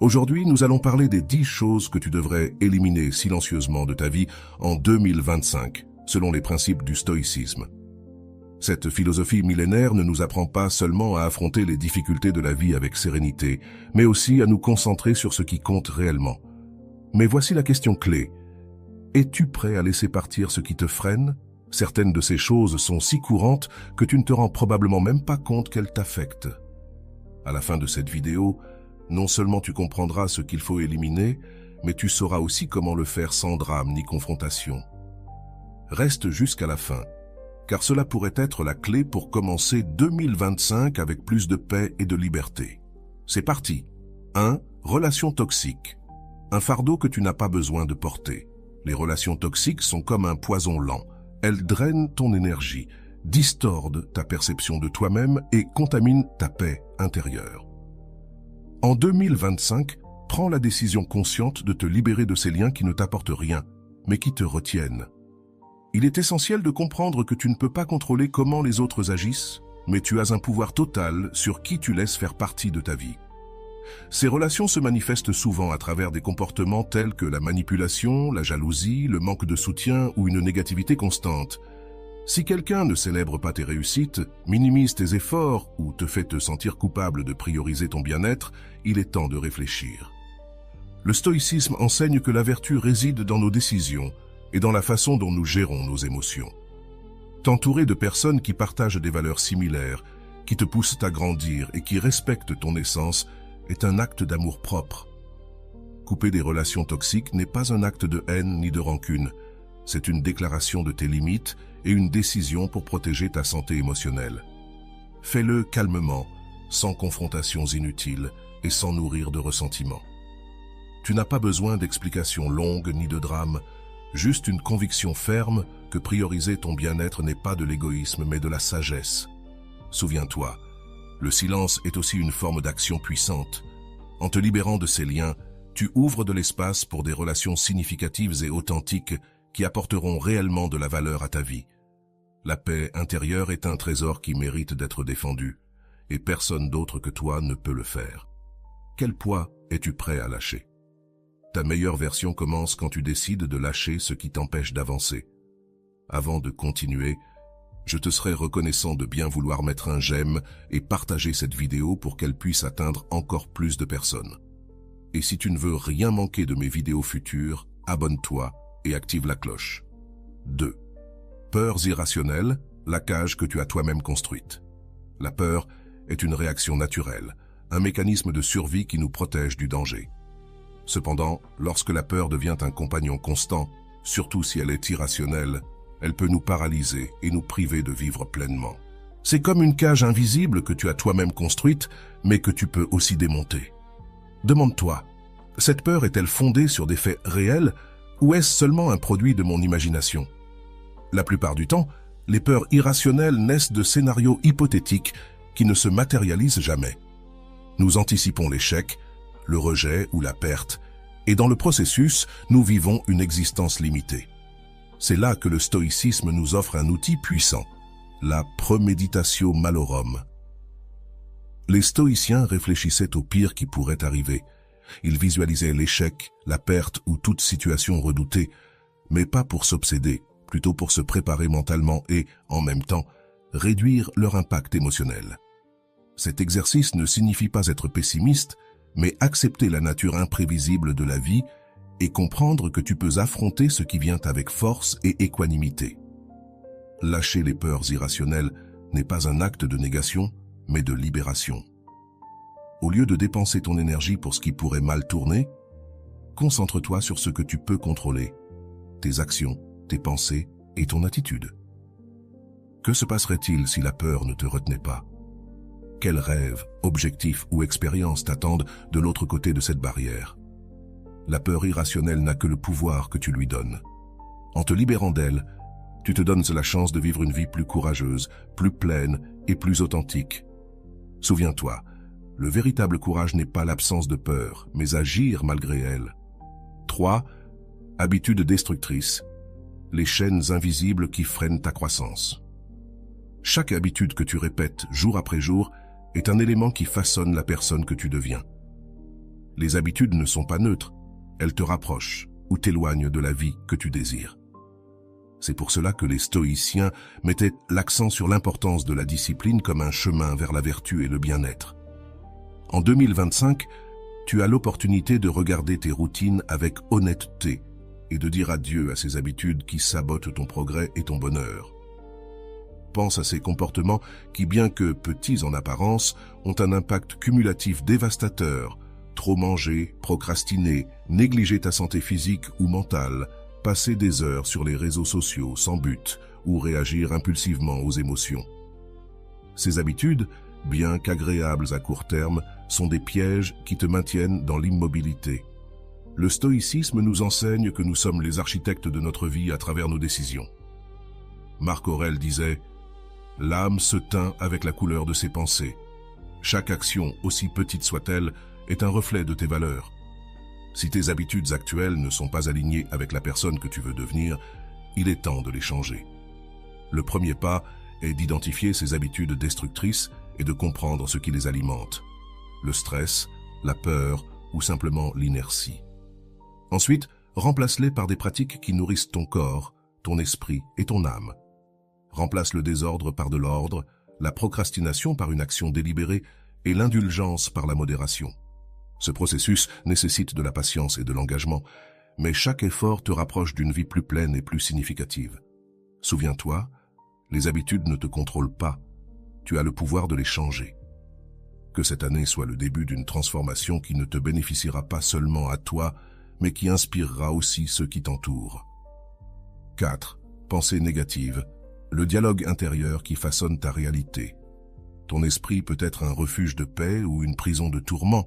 Aujourd'hui, nous allons parler des 10 choses que tu devrais éliminer silencieusement de ta vie en 2025, selon les principes du stoïcisme. Cette philosophie millénaire ne nous apprend pas seulement à affronter les difficultés de la vie avec sérénité, mais aussi à nous concentrer sur ce qui compte réellement. Mais voici la question clé. Es-tu prêt à laisser partir ce qui te freine? Certaines de ces choses sont si courantes que tu ne te rends probablement même pas compte qu'elles t'affectent. À la fin de cette vidéo, non seulement tu comprendras ce qu'il faut éliminer, mais tu sauras aussi comment le faire sans drame ni confrontation. Reste jusqu'à la fin, car cela pourrait être la clé pour commencer 2025 avec plus de paix et de liberté. C'est parti. 1. Relations toxiques. Un fardeau que tu n'as pas besoin de porter. Les relations toxiques sont comme un poison lent. Elles drainent ton énergie, distordent ta perception de toi-même et contaminent ta paix intérieure. En 2025, prends la décision consciente de te libérer de ces liens qui ne t'apportent rien, mais qui te retiennent. Il est essentiel de comprendre que tu ne peux pas contrôler comment les autres agissent, mais tu as un pouvoir total sur qui tu laisses faire partie de ta vie. Ces relations se manifestent souvent à travers des comportements tels que la manipulation, la jalousie, le manque de soutien ou une négativité constante. Si quelqu'un ne célèbre pas tes réussites, minimise tes efforts ou te fait te sentir coupable de prioriser ton bien-être, il est temps de réfléchir. Le stoïcisme enseigne que la vertu réside dans nos décisions et dans la façon dont nous gérons nos émotions. T'entourer de personnes qui partagent des valeurs similaires, qui te poussent à grandir et qui respectent ton essence est un acte d'amour propre. Couper des relations toxiques n'est pas un acte de haine ni de rancune. C'est une déclaration de tes limites et une décision pour protéger ta santé émotionnelle. Fais-le calmement, sans confrontations inutiles et sans nourrir de ressentiment. Tu n'as pas besoin d'explications longues ni de drames, juste une conviction ferme que prioriser ton bien-être n'est pas de l'égoïsme mais de la sagesse. Souviens-toi, le silence est aussi une forme d'action puissante. En te libérant de ces liens, tu ouvres de l'espace pour des relations significatives et authentiques qui apporteront réellement de la valeur à ta vie. La paix intérieure est un trésor qui mérite d'être défendu, et personne d'autre que toi ne peut le faire. Quel poids es-tu prêt à lâcher? Ta meilleure version commence quand tu décides de lâcher ce qui t'empêche d'avancer. Avant de continuer, je te serais reconnaissant de bien vouloir mettre un j'aime et partager cette vidéo pour qu'elle puisse atteindre encore plus de personnes. Et si tu ne veux rien manquer de mes vidéos futures, abonne-toi et active la cloche. 2. Peurs irrationnelles, la cage que tu as toi-même construite. La peur est une réaction naturelle, un mécanisme de survie qui nous protège du danger. Cependant, lorsque la peur devient un compagnon constant, surtout si elle est irrationnelle, elle peut nous paralyser et nous priver de vivre pleinement. C'est comme une cage invisible que tu as toi-même construite, mais que tu peux aussi démonter. Demande-toi, cette peur est-elle fondée sur des faits réels ou est-ce seulement un produit de mon imagination? La plupart du temps, les peurs irrationnelles naissent de scénarios hypothétiques qui ne se matérialisent jamais. Nous anticipons l'échec, le rejet ou la perte, et dans le processus, nous vivons une existence limitée. C'est là que le stoïcisme nous offre un outil puissant, la premeditatio malorum. Les stoïciens réfléchissaient au pire qui pourrait arriver. Ils visualisaient l'échec, la perte ou toute situation redoutée, mais pas pour s'obséder, plutôt pour se préparer mentalement et, en même temps, réduire leur impact émotionnel. Cet exercice ne signifie pas être pessimiste, mais accepter la nature imprévisible de la vie et comprendre que tu peux affronter ce qui vient avec force et équanimité. Lâcher les peurs irrationnelles n'est pas un acte de négation, mais de libération. Au lieu de dépenser ton énergie pour ce qui pourrait mal tourner, concentre-toi sur ce que tu peux contrôler, tes actions, tes pensées et ton attitude. Que se passerait-il si la peur ne te retenait pas? Quels rêves, objectifs ou expériences t'attendent de l'autre côté de cette barrière? La peur irrationnelle n'a que le pouvoir que tu lui donnes. En te libérant d'elle, tu te donnes la chance de vivre une vie plus courageuse, plus pleine et plus authentique. Souviens-toi, le véritable courage n'est pas l'absence de peur, mais agir malgré elle. 3. Habitudes destructrices. Les chaînes invisibles qui freinent ta croissance. Chaque habitude que tu répètes jour après jour est un élément qui façonne la personne que tu deviens. Les habitudes ne sont pas neutres, elles te rapprochent ou t'éloignent de la vie que tu désires. C'est pour cela que les stoïciens mettaient l'accent sur l'importance de la discipline comme un chemin vers la vertu et le bien-être. En 2025, tu as l'opportunité de regarder tes routines avec honnêteté et de dire adieu à ces habitudes qui sabotent ton progrès et ton bonheur. Pense à ces comportements qui, bien que petits en apparence, ont un impact cumulatif dévastateur. Trop manger, procrastiner, négliger ta santé physique ou mentale, passer des heures sur les réseaux sociaux sans but ou réagir impulsivement aux émotions. Ces habitudes, bien qu'agréables à court terme, sont des pièges qui te maintiennent dans l'immobilité. Le stoïcisme nous enseigne que nous sommes les architectes de notre vie à travers nos décisions. Marc Aurèle disait « L'âme se teint avec la couleur de ses pensées. Chaque action, aussi petite soit-elle, est un reflet de tes valeurs. Si tes habitudes actuelles ne sont pas alignées avec la personne que tu veux devenir, il est temps de les changer. Le premier pas est d'identifier ces habitudes destructrices et de comprendre ce qui les alimente. Le stress, la peur ou simplement l'inertie. Ensuite, remplace-les par des pratiques qui nourrissent ton corps, ton esprit et ton âme. Remplace le désordre par de l'ordre, la procrastination par une action délibérée et l'indulgence par la modération. Ce processus nécessite de la patience et de l'engagement, mais chaque effort te rapproche d'une vie plus pleine et plus significative. Souviens-toi, les habitudes ne te contrôlent pas, tu as le pouvoir de les changer. Que cette année soit le début d'une transformation qui ne te bénéficiera pas seulement à toi, mais qui inspirera aussi ceux qui t'entourent. 4. Pensée négative. Le dialogue intérieur qui façonne ta réalité. Ton esprit peut être un refuge de paix ou une prison de tourments,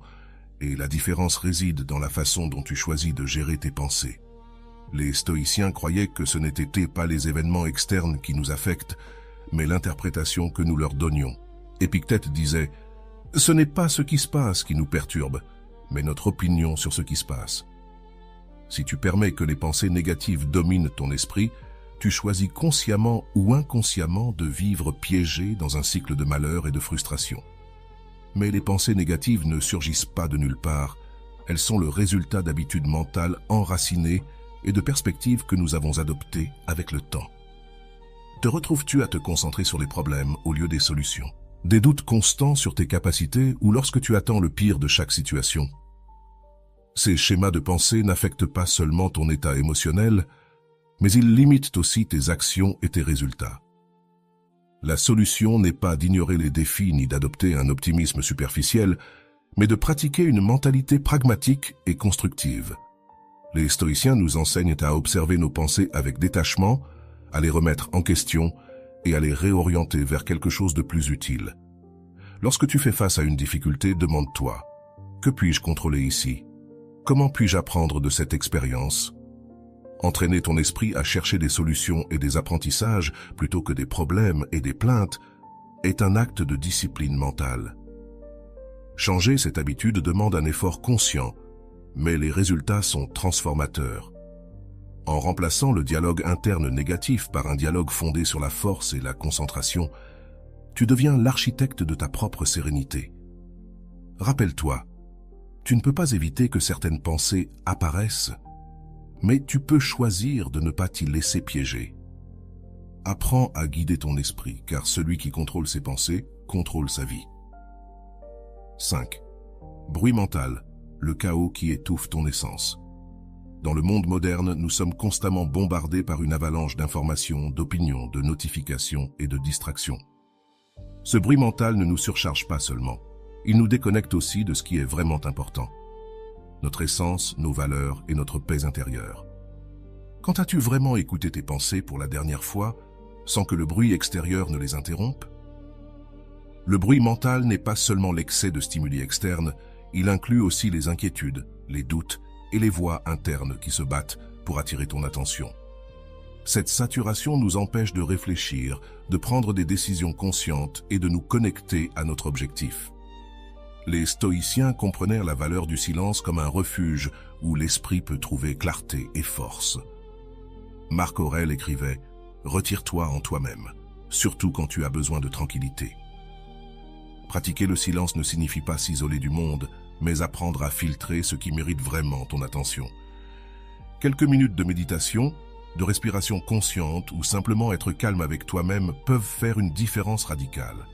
et la différence réside dans la façon dont tu choisis de gérer tes pensées. Les stoïciens croyaient que ce n'étaient pas les événements externes qui nous affectent, mais l'interprétation que nous leur donnions. Épictète disait « Ce n'est pas ce qui se passe qui nous perturbe, mais notre opinion sur ce qui se passe. » Si tu permets que les pensées négatives dominent ton esprit, tu choisis consciemment ou inconsciemment de vivre piégé dans un cycle de malheur et de frustration. Mais les pensées négatives ne surgissent pas de nulle part, elles sont le résultat d'habitudes mentales enracinées et de perspectives que nous avons adoptées avec le temps. Te retrouves-tu à te concentrer sur les problèmes au lieu des solutions? Des doutes constants sur tes capacités ou lorsque tu attends le pire de chaque situation? Ces schémas de pensée n'affectent pas seulement ton état émotionnel, mais ils limitent aussi tes actions et tes résultats. La solution n'est pas d'ignorer les défis ni d'adopter un optimisme superficiel, mais de pratiquer une mentalité pragmatique et constructive. Les stoïciens nous enseignent à observer nos pensées avec détachement, à les remettre en question et à les réorienter vers quelque chose de plus utile. Lorsque tu fais face à une difficulté, demande-toi « Que puis-je contrôler ici ? Comment puis-je apprendre de cette expérience ?» Entraîner ton esprit à chercher des solutions et des apprentissages plutôt que des problèmes et des plaintes est un acte de discipline mentale. Changer cette habitude demande un effort conscient, mais les résultats sont transformateurs. En remplaçant le dialogue interne négatif par un dialogue fondé sur la force et la concentration, tu deviens l'architecte de ta propre sérénité. Rappelle-toi, tu ne peux pas éviter que certaines pensées apparaissent, mais tu peux choisir de ne pas t'y laisser piéger. Apprends à guider ton esprit, car celui qui contrôle ses pensées contrôle sa vie. 5. Bruit mental, le chaos qui étouffe ton essence. Dans le monde moderne, nous sommes constamment bombardés par une avalanche d'informations, d'opinions, de notifications et de distractions. Ce bruit mental ne nous surcharge pas seulement, il nous déconnecte aussi de ce qui est vraiment important. Notre essence, nos valeurs et notre paix intérieure. Quand as-tu vraiment écouté tes pensées pour la dernière fois, sans que le bruit extérieur ne les interrompe? Le bruit mental n'est pas seulement l'excès de stimuli externes, il inclut aussi les inquiétudes, les doutes et les voix internes qui se battent pour attirer ton attention. Cette saturation nous empêche de réfléchir, de prendre des décisions conscientes et de nous connecter à notre objectif. Les stoïciens comprenaient la valeur du silence comme un refuge où l'esprit peut trouver clarté et force. Marc Aurèle écrivait « Retire-toi en toi-même, surtout quand tu as besoin de tranquillité ». Pratiquer le silence ne signifie pas s'isoler du monde, mais apprendre à filtrer ce qui mérite vraiment ton attention. Quelques minutes de méditation, de respiration consciente ou simplement être calme avec toi-même peuvent faire une différence radicale.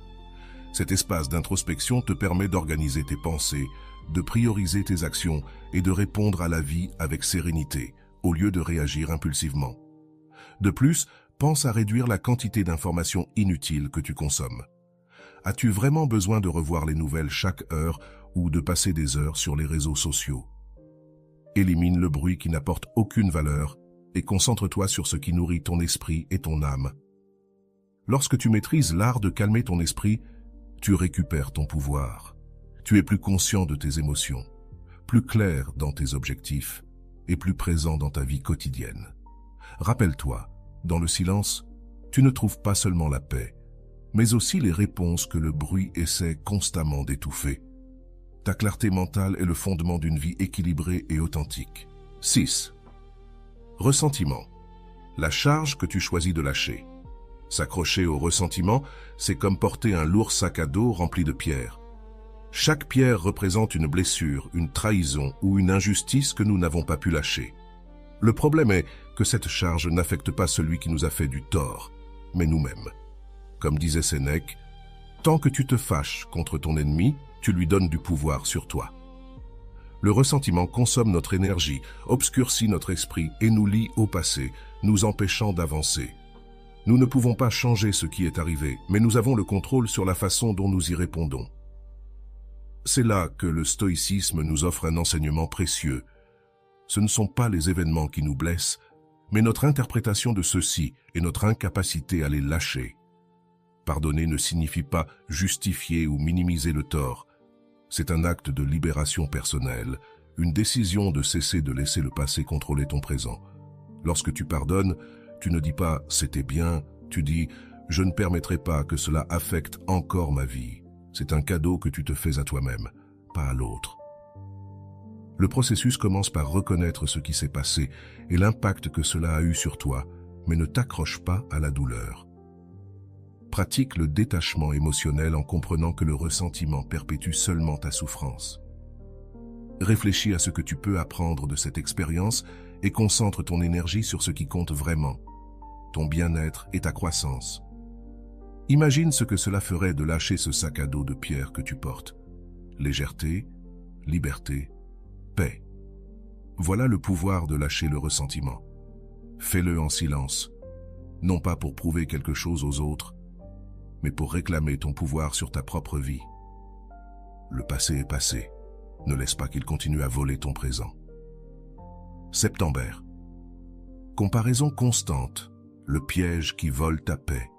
Cet espace d'introspection te permet d'organiser tes pensées, de prioriser tes actions et de répondre à la vie avec sérénité, au lieu de réagir impulsivement. De plus, pense à réduire la quantité d'informations inutiles que tu consommes. As-tu vraiment besoin de revoir les nouvelles chaque heure ou de passer des heures sur les réseaux sociaux? Élimine le bruit qui n'apporte aucune valeur et concentre-toi sur ce qui nourrit ton esprit et ton âme. Lorsque tu maîtrises l'art de calmer ton esprit, tu récupères ton pouvoir. Tu es plus conscient de tes émotions, plus clair dans tes objectifs et plus présent dans ta vie quotidienne. Rappelle-toi, dans le silence, tu ne trouves pas seulement la paix, mais aussi les réponses que le bruit essaie constamment d'étouffer. Ta clarté mentale est le fondement d'une vie équilibrée et authentique. 6. Ressentiment. La charge que tu choisis de lâcher. S'accrocher au ressentiment, c'est comme porter un lourd sac à dos rempli de pierres. Chaque pierre représente une blessure, une trahison ou une injustice que nous n'avons pas pu lâcher. Le problème est que cette charge n'affecte pas celui qui nous a fait du tort, mais nous-mêmes. Comme disait Sénèque, « Tant que tu te fâches contre ton ennemi, tu lui donnes du pouvoir sur toi. » Le ressentiment consomme notre énergie, obscurcit notre esprit et nous lie au passé, nous empêchant d'avancer. Nous ne pouvons pas changer ce qui est arrivé, mais nous avons le contrôle sur la façon dont nous y répondons. C'est là que le stoïcisme nous offre un enseignement précieux. Ce ne sont pas les événements qui nous blessent, mais notre interprétation de ceux-ci et notre incapacité à les lâcher. Pardonner ne signifie pas justifier ou minimiser le tort. C'est un acte de libération personnelle, une décision de cesser de laisser le passé contrôler ton présent. Lorsque tu pardonnes, tu ne dis pas « c'était bien », tu dis « je ne permettrai pas que cela affecte encore ma vie ». C'est un cadeau que tu te fais à toi-même, pas à l'autre. Le processus commence par reconnaître ce qui s'est passé et l'impact que cela a eu sur toi, mais ne t'accroche pas à la douleur. Pratique le détachement émotionnel en comprenant que le ressentiment perpétue seulement ta souffrance. Réfléchis à ce que tu peux apprendre de cette expérience et concentre ton énergie sur ce qui compte vraiment, ton bien-être et ta croissance. Imagine ce que cela ferait de lâcher ce sac à dos de pierre que tu portes. Légèreté, liberté, paix. Voilà le pouvoir de lâcher le ressentiment. Fais-le en silence, non pas pour prouver quelque chose aux autres, mais pour réclamer ton pouvoir sur ta propre vie. Le passé est passé. Ne laisse pas qu'il continue à voler ton présent. Septembre. Comparaison constante, le piège qui vole ta paix.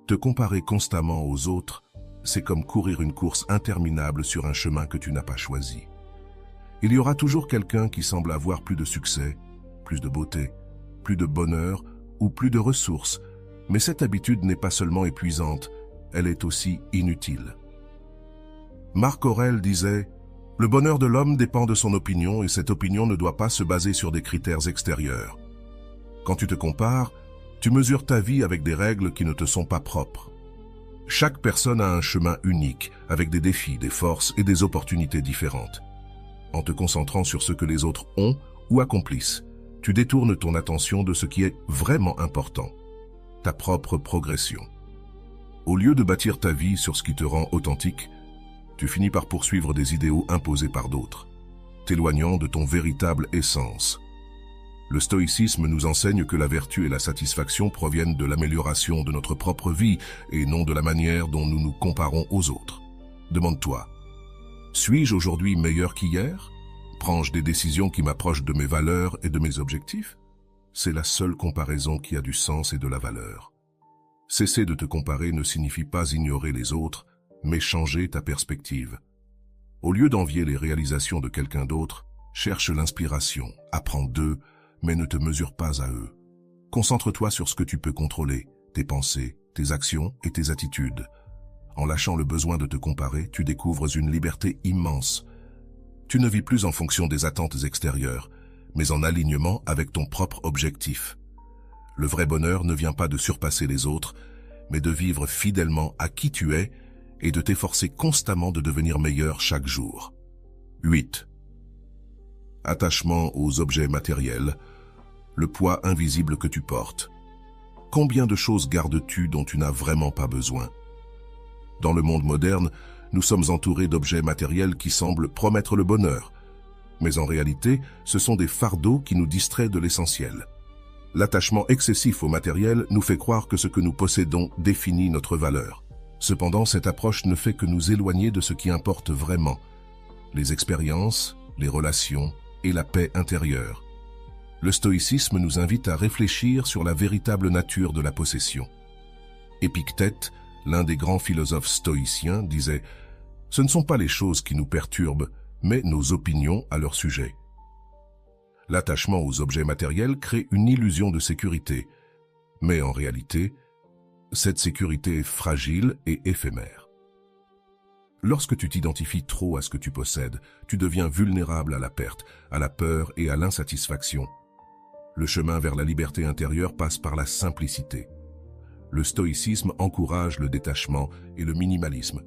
Te comparer constamment aux autres, c'est comme courir une course interminable sur un chemin que tu n'as pas choisi. Il y aura toujours quelqu'un qui semble avoir plus de succès, plus de beauté, plus de bonheur ou plus de ressources, mais cette habitude n'est pas seulement épuisante, elle est aussi inutile. Marc Aurèle disait « Le bonheur de l'homme dépend de son opinion et cette opinion ne doit pas se baser sur des critères extérieurs. Quand tu te compares, tu mesures ta vie avec des règles qui ne te sont pas propres. Chaque personne a un chemin unique, avec des défis, des forces et des opportunités différentes. En te concentrant sur ce que les autres ont ou accomplissent, tu détournes ton attention de ce qui est vraiment important, ta propre progression. Au lieu de bâtir ta vie sur ce qui te rend authentique, tu finis par poursuivre des idéaux imposés par d'autres, t'éloignant de ton véritable essence. Le stoïcisme nous enseigne que la vertu et la satisfaction proviennent de l'amélioration de notre propre vie et non de la manière dont nous nous comparons aux autres. Demande-toi, suis-je aujourd'hui meilleur qu'hier? Prends-je des décisions qui m'approchent de mes valeurs et de mes objectifs? C'est la seule comparaison qui a du sens et de la valeur. Cesser de te comparer ne signifie pas ignorer les autres, mais changer ta perspective. Au lieu d'envier les réalisations de quelqu'un d'autre, cherche l'inspiration, apprends d'eux, mais ne te mesure pas à eux. Concentre-toi sur ce que tu peux contrôler, tes pensées, tes actions et tes attitudes. En lâchant le besoin de te comparer, tu découvres une liberté immense. Tu ne vis plus en fonction des attentes extérieures, mais en alignement avec ton propre objectif. Le vrai bonheur ne vient pas de surpasser les autres, mais de vivre fidèlement à qui tu es et de t'efforcer constamment de devenir meilleur chaque jour. 8. Attachement aux objets matériels, le poids invisible que tu portes. Combien de choses gardes-tu dont tu n'as vraiment pas besoin? Dans le monde moderne, nous sommes entourés d'objets matériels qui semblent promettre le bonheur. Mais en réalité, ce sont des fardeaux qui nous distraient de l'essentiel. L'attachement excessif au matériel nous fait croire que ce que nous possédons définit notre valeur. Cependant, cette approche ne fait que nous éloigner de ce qui importe vraiment: les expériences, les relations et la paix intérieure. Le stoïcisme nous invite à réfléchir sur la véritable nature de la possession. Épictète, l'un des grands philosophes stoïciens, disait « Ce ne sont pas les choses qui nous perturbent, mais nos opinions à leur sujet. » L'attachement aux objets matériels crée une illusion de sécurité, mais en réalité, cette sécurité est fragile et éphémère. Lorsque tu t'identifies trop à ce que tu possèdes, tu deviens vulnérable à la perte, à la peur et à l'insatisfaction. Le chemin vers la liberté intérieure passe par la simplicité. Le stoïcisme encourage le détachement et le minimalisme,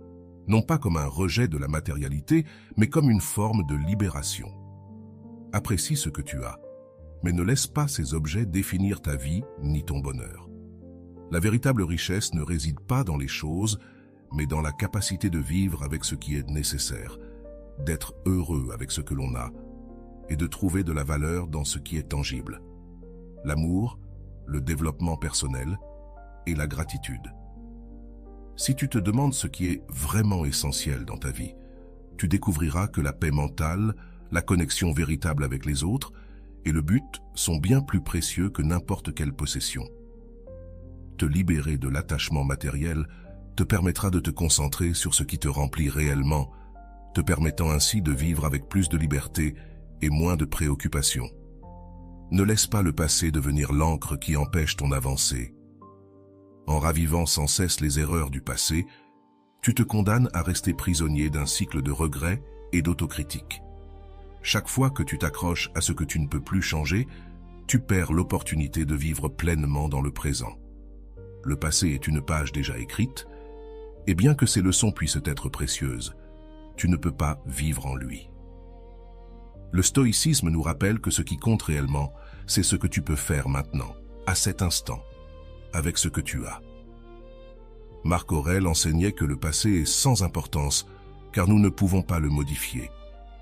non pas comme un rejet de la matérialité, mais comme une forme de libération. Apprécie ce que tu as, mais ne laisse pas ces objets définir ta vie ni ton bonheur. La véritable richesse ne réside pas dans les choses, mais dans la capacité de vivre avec ce qui est nécessaire, d'être heureux avec ce que l'on a, et de trouver de la valeur dans ce qui est tangible. L'amour, le développement personnel et la gratitude. Si tu te demandes ce qui est vraiment essentiel dans ta vie, tu découvriras que la paix mentale, la connexion véritable avec les autres et le but sont bien plus précieux que n'importe quelle possession. Te libérer de l'attachement matériel te permettra de te concentrer sur ce qui te remplit réellement, te permettant ainsi de vivre avec plus de liberté et moins de préoccupations. Ne laisse pas le passé devenir l'encre qui empêche ton avancée. En ravivant sans cesse les erreurs du passé, tu te condamnes à rester prisonnier d'un cycle de regrets et d'autocritique. Chaque fois que tu t'accroches à ce que tu ne peux plus changer, tu perds l'opportunité de vivre pleinement dans le présent. Le passé est une page déjà écrite, et bien que ces leçons puissent être précieuses, tu ne peux pas vivre en lui. Le stoïcisme nous rappelle que ce qui compte réellement, c'est ce que tu peux faire maintenant, à cet instant, avec ce que tu as. Marc Aurèle enseignait que le passé est sans importance, car nous ne pouvons pas le modifier.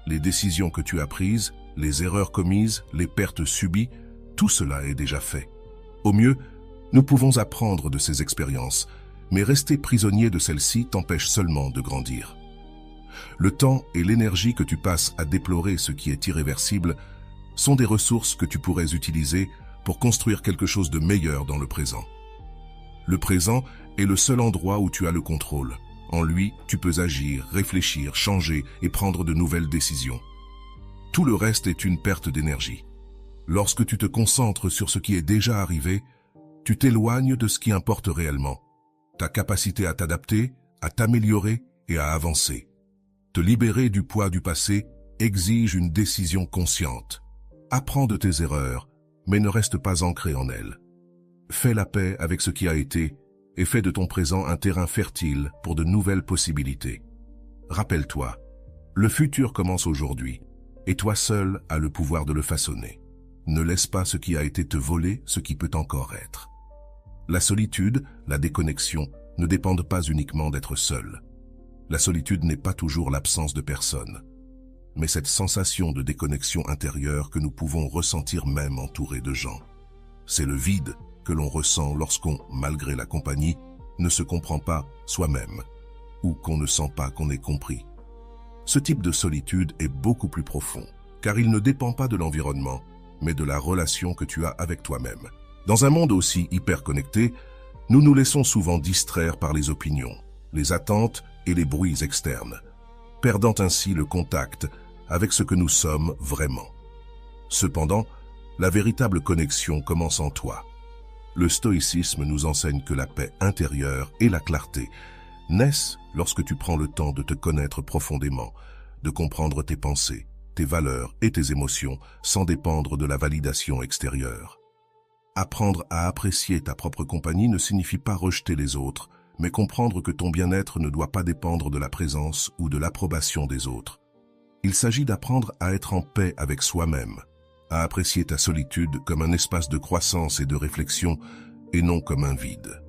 Les décisions que tu as prises, les erreurs commises, les pertes subies, tout cela est déjà fait. Au mieux, nous pouvons apprendre de ces expériences, mais rester prisonnier de celles-ci t'empêche seulement de grandir. Le temps et l'énergie que tu passes à déplorer ce qui est irréversible sont des ressources que tu pourrais utiliser pour construire quelque chose de meilleur dans le présent. Le présent est le seul endroit où tu as le contrôle. En lui, tu peux agir, réfléchir, changer et prendre de nouvelles décisions. Tout le reste est une perte d'énergie. Lorsque tu te concentres sur ce qui est déjà arrivé, tu t'éloignes de ce qui importe réellement. Ta capacité à t'adapter, à t'améliorer et à avancer. Te libérer du poids du passé exige une décision consciente. Apprends de tes erreurs, mais ne reste pas ancré en elles. Fais la paix avec ce qui a été et fais de ton présent un terrain fertile pour de nouvelles possibilités. Rappelle-toi, le futur commence aujourd'hui, et toi seul as le pouvoir de le façonner. Ne laisse pas ce qui a été te voler ce qui peut encore être. La solitude, la déconnexion, ne dépendent pas uniquement d'être seul. La solitude n'est pas toujours l'absence de personne, mais cette sensation de déconnexion intérieure que nous pouvons ressentir même entourés de gens. C'est le vide que l'on ressent lorsqu'on, malgré la compagnie, ne se comprend pas soi-même, ou qu'on ne sent pas qu'on est compris. Ce type de solitude est beaucoup plus profond, car il ne dépend pas de l'environnement, mais de la relation que tu as avec toi-même. Dans un monde aussi hyper connecté, nous nous laissons souvent distraire par les opinions, les attentes et les bruits externes, perdant ainsi le contact avec ce que nous sommes vraiment. Cependant, la véritable connexion commence en toi. Le stoïcisme nous enseigne que la paix intérieure et la clarté naissent lorsque tu prends le temps de te connaître profondément, de comprendre tes pensées, tes valeurs et tes émotions sans dépendre de la validation extérieure. Apprendre à apprécier ta propre compagnie ne signifie pas rejeter les autres, mais comprendre que ton bien-être ne doit pas dépendre de la présence ou de l'approbation des autres. Il s'agit d'apprendre à être en paix avec soi-même, à apprécier ta solitude comme un espace de croissance et de réflexion et non comme un vide.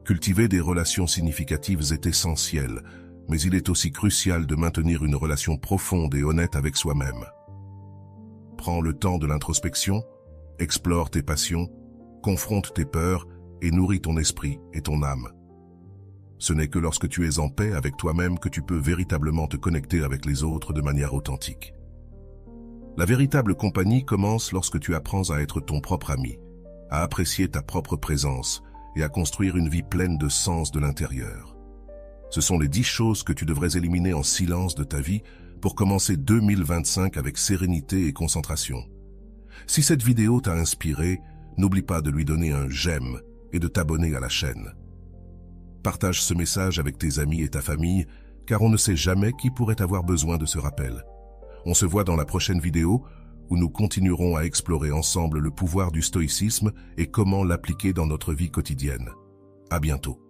Cultiver des relations significatives est essentiel, mais il est aussi crucial de maintenir une relation profonde et honnête avec soi-même. Prends le temps de l'introspection, explore tes passions, confronte tes peurs et nourris ton esprit et ton âme. Ce n'est que lorsque tu es en paix avec toi-même que tu peux véritablement te connecter avec les autres de manière authentique. La véritable compagnie commence lorsque tu apprends à être ton propre ami, à apprécier ta propre présence et à construire une vie pleine de sens de l'intérieur. Ce sont les 10 choses que tu devrais éliminer en silence de ta vie pour commencer 2025 avec sérénité et concentration. Si cette vidéo t'a inspiré, n'oublie pas de lui donner un j'aime et de t'abonner à la chaîne. Partage ce message avec tes amis et ta famille, car on ne sait jamais qui pourrait avoir besoin de ce rappel. On se voit dans la prochaine vidéo où nous continuerons à explorer ensemble le pouvoir du stoïcisme et comment l'appliquer dans notre vie quotidienne. À bientôt.